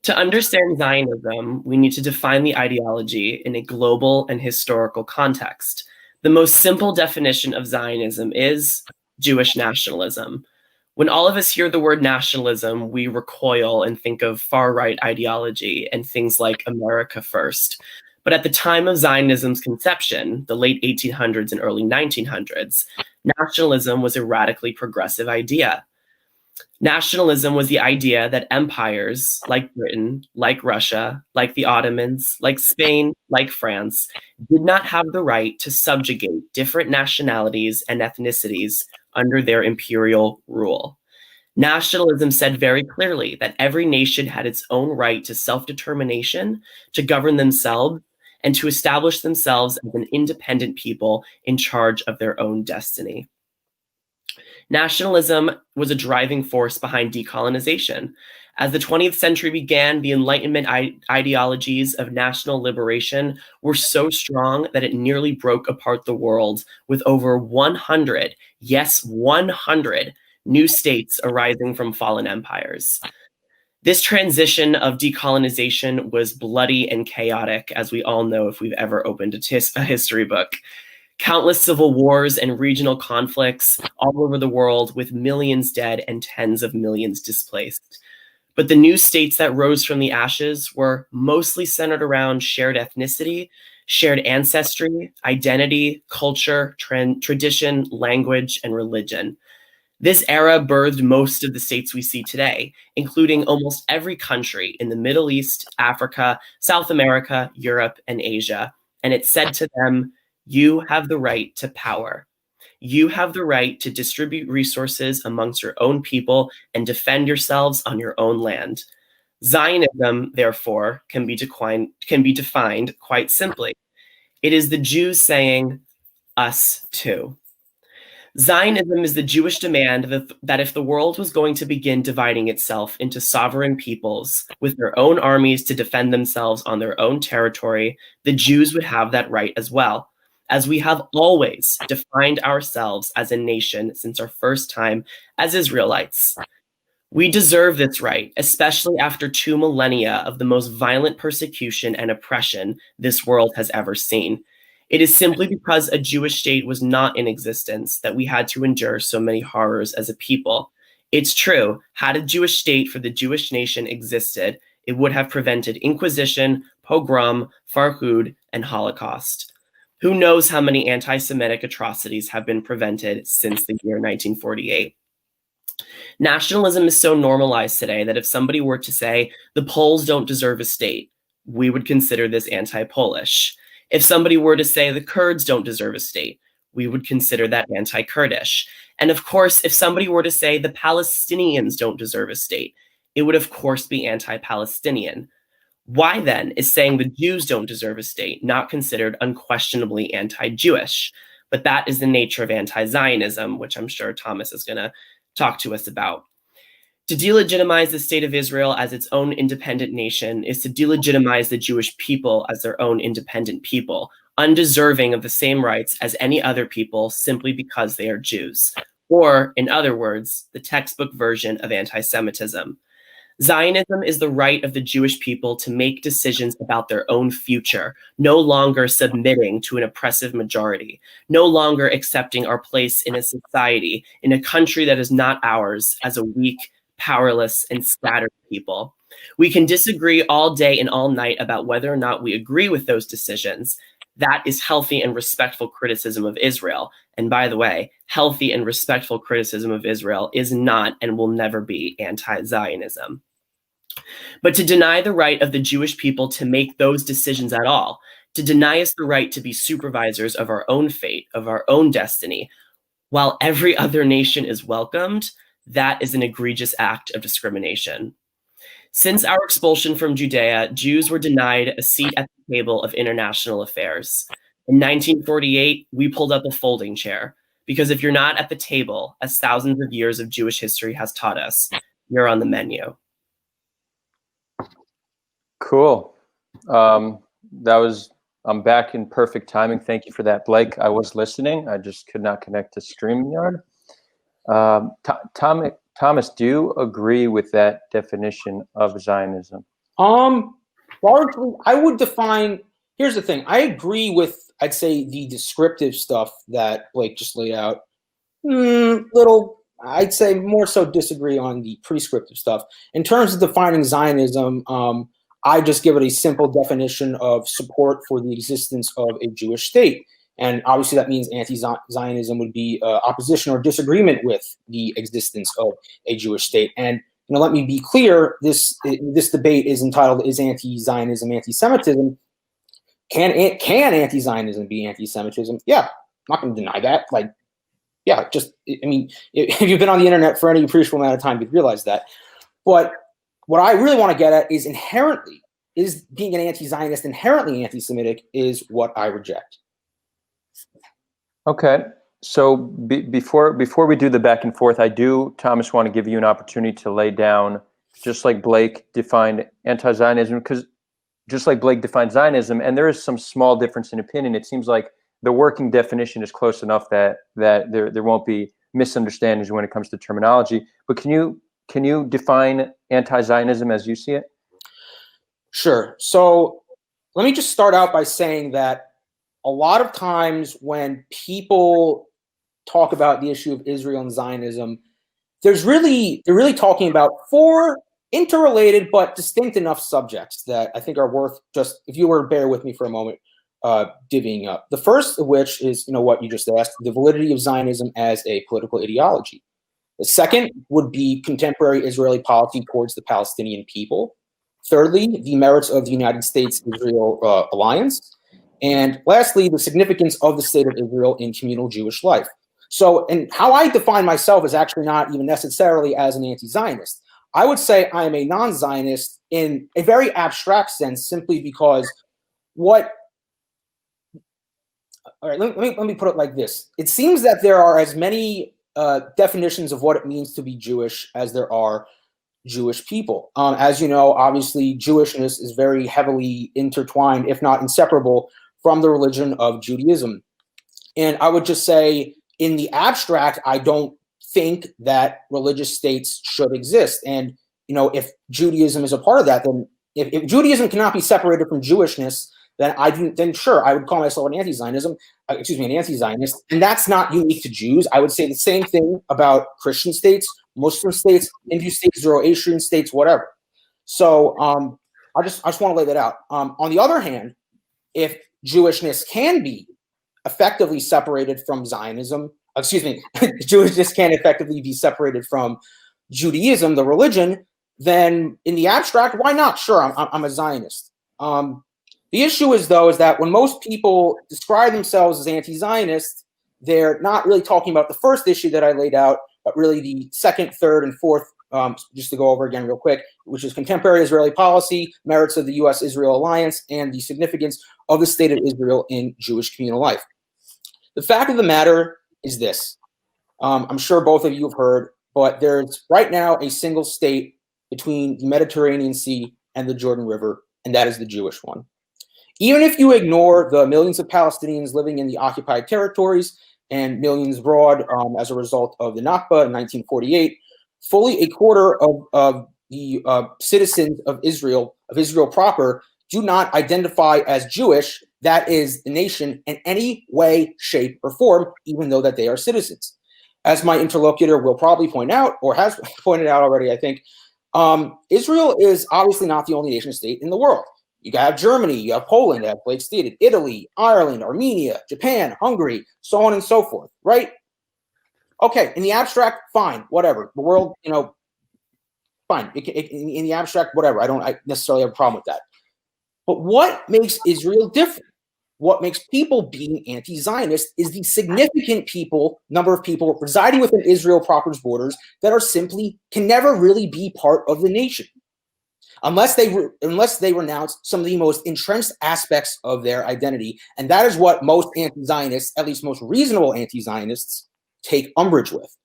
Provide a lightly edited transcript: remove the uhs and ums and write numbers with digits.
To understand Zionism, we need to define the ideology in a global and historical context. The most simple definition of Zionism is Jewish nationalism. When all of us hear the word nationalism, we recoil and think of far-right ideology and things like America first. But at the time of Zionism's conception, the late 1800s and early 1900s, nationalism was a radically progressive idea. Nationalism was the idea that empires like Britain, like Russia, like the Ottomans, like Spain, like France, did not have the right to subjugate different nationalities and ethnicities under their imperial rule. Nationalism said very clearly that every nation had its own right to self-determination, to govern themselves, and to establish themselves as an independent people in charge of their own destiny. Nationalism was a driving force behind decolonization. As the 20th century began, the Enlightenment ideologies of national liberation were so strong that it nearly broke apart the world, with over 100, yes, 100 new states arising from fallen empires. This transition of decolonization was bloody and chaotic, as we all know if we've ever opened a history book. Countless civil wars and regional conflicts all over the world, with millions dead and tens of millions displaced. But the new states that rose from the ashes were mostly centered around shared ethnicity, shared ancestry, identity, culture, tradition, language, and religion. This era birthed most of the states we see today, including almost every country in the Middle East, Africa, South America, Europe, and Asia. And it said to them, you have the right to power. You have the right to distribute resources amongst your own people and defend yourselves on your own land. Zionism, therefore, can be defined quite simply. It is the Jews saying, us too. Zionism is the Jewish demand that if the world was going to begin dividing itself into sovereign peoples with their own armies to defend themselves on their own territory, the Jews would have that right as well, as we have always defined ourselves as a nation since our first time as Israelites. We deserve this right, especially after 2 millennia of the most violent persecution and oppression this world has ever seen. It is simply because a Jewish state was not in existence that we had to endure so many horrors as a people. It's true, had a Jewish state for the Jewish nation existed, it would have prevented Inquisition, pogrom, Farhud, and Holocaust. Who knows how many anti-Semitic atrocities have been prevented since the year 1948. Nationalism is so normalized today that if somebody were to say, the Poles don't deserve a state, we would consider this anti-Polish. If somebody were to say the Kurds don't deserve a state, we would consider that anti-Kurdish. And of course, if somebody were to say the Palestinians don't deserve a state, it would of course be anti-Palestinian. Why then is saying the Jews don't deserve a state not considered unquestionably anti-Jewish? But that is the nature of anti-Zionism, which I'm sure Thomas is going to talk to us about. To delegitimize the state of Israel as its own independent nation is to delegitimize the Jewish people as their own independent people, undeserving of the same rights as any other people simply because they are Jews. Or, in other words, the textbook version of anti-Semitism. Zionism is the right of the Jewish people to make decisions about their own future, no longer submitting to an oppressive majority, no longer accepting our place in a society, in a country that is not ours, as a weak, powerless, and scattered people. We can disagree all day and all night about whether or not we agree with those decisions. That is healthy and respectful criticism of Israel. And by the way, healthy and respectful criticism of Israel is not and will never be anti-Zionism. But to deny the right of the Jewish people to make those decisions at all, to deny us the right to be supervisors of our own fate, of our own destiny, while every other nation is welcomed, that is an egregious act of discrimination. Since our expulsion from Judea, Jews were denied a seat at the table of international affairs. In 1948, we pulled up a folding chair, because if you're not at the table, as thousands of years of Jewish history has taught us, you're on the menu. Cool. I'm back in perfect timing. Thank you for that, Blake. I was listening. I just could not connect to StreamYard. Thomas, do you agree with that definition of Zionism? Largely, I would define. Here's the thing. I agree with, I'd say, the descriptive stuff that Blake just laid out. I'd say more so disagree on the prescriptive stuff. In terms of defining Zionism, I just give it a simple definition of support for the existence of a Jewish state. And obviously that means anti-Zionism would be opposition or disagreement with the existence of a Jewish state. And let me be clear, this debate is entitled, is anti-Zionism anti-Semitism? Can anti-Zionism be anti-Semitism? Yeah, I'm not going to deny that. Yeah, if you've been on the internet for any appreciable amount of time, you'd realize that. But what I really want to get at is being an anti-Zionist inherently anti-Semitic is what I reject. Okay, so before we do the back and forth, I do, Thomas, want to give you an opportunity to lay down, just like Blake defined anti-Zionism, because just like Blake defined Zionism, and there is some small difference in opinion, it seems like the working definition is close enough that there won't be misunderstandings when it comes to terminology. But can you define anti-Zionism as you see it? Sure. So let me just start out by saying that a lot of times when people talk about the issue of Israel and Zionism, they're really talking about four interrelated but distinct enough subjects that I think are worth just, if you were to bear with me for a moment, divvying up. The first of which is, what you just asked, the validity of Zionism as a political ideology. The second would be contemporary Israeli policy towards the Palestinian people. Thirdly, the merits of the United States-Israel alliance. And lastly, the significance of the state of Israel in communal Jewish life. So, and how I define myself is actually not even necessarily as an anti-Zionist. I would say I am a non-Zionist in a very abstract sense, simply because all right, let me put it like this. It seems that there are as many definitions of what it means to be Jewish as there are Jewish people. As you know, obviously, Jewishness is very heavily intertwined, if not inseparable, from the religion of Judaism. And I would just say, in the abstract, I don't think that religious states should exist. And, if Judaism is a part of that, then if Judaism cannot be separated from Jewishness, then sure, I would call myself an anti-Zionism, an anti-Zionist. And that's not unique to Jews. I would say the same thing about Christian states, Muslim states, Hindu states, Zoroastrian states, whatever. So I just want to lay that out. On the other hand, if Jewishness can be effectively separated from Zionism, Jewishness can effectively be separated from Judaism, the religion, then in the abstract, why not? Sure, I'm a Zionist. The issue is that when most people describe themselves as anti-Zionist, they're not really talking about the first issue that I laid out, but really the second, third, and fourth, just to go over again real quick, which is contemporary Israeli policy, merits of the U.S.-Israel alliance, and the significance of the state of Israel in Jewish communal life. The fact of the matter is this. I'm sure both of you have heard, but there's right now a single state between the Mediterranean Sea and the Jordan River, and that is the Jewish one. Even if you ignore the millions of Palestinians living in the occupied territories and millions abroad as a result of the Nakba in 1948, fully a quarter of the citizens of Israel proper, do not identify as Jewish, that is the nation, in any way, shape, or form, even though that they are citizens. As my interlocutor will probably point out, or has pointed out already, I think, Israel is obviously not the only nation state in the world. You have Germany, you have Poland, as Blake stated, Italy, Ireland, Armenia, Japan, Hungary, so on and so forth, right? Okay, in the abstract, fine, whatever. The world, fine. In the abstract, whatever. I don't necessarily have a problem with that. But what makes Israel different? What makes people being anti-Zionist is the significant number of people residing within Israel proper's borders that are simply can never really be part of the nation. Unless they renounce some of the most entrenched aspects of their identity. And that is what most anti-Zionists, at least most reasonable anti-Zionists, take umbrage with.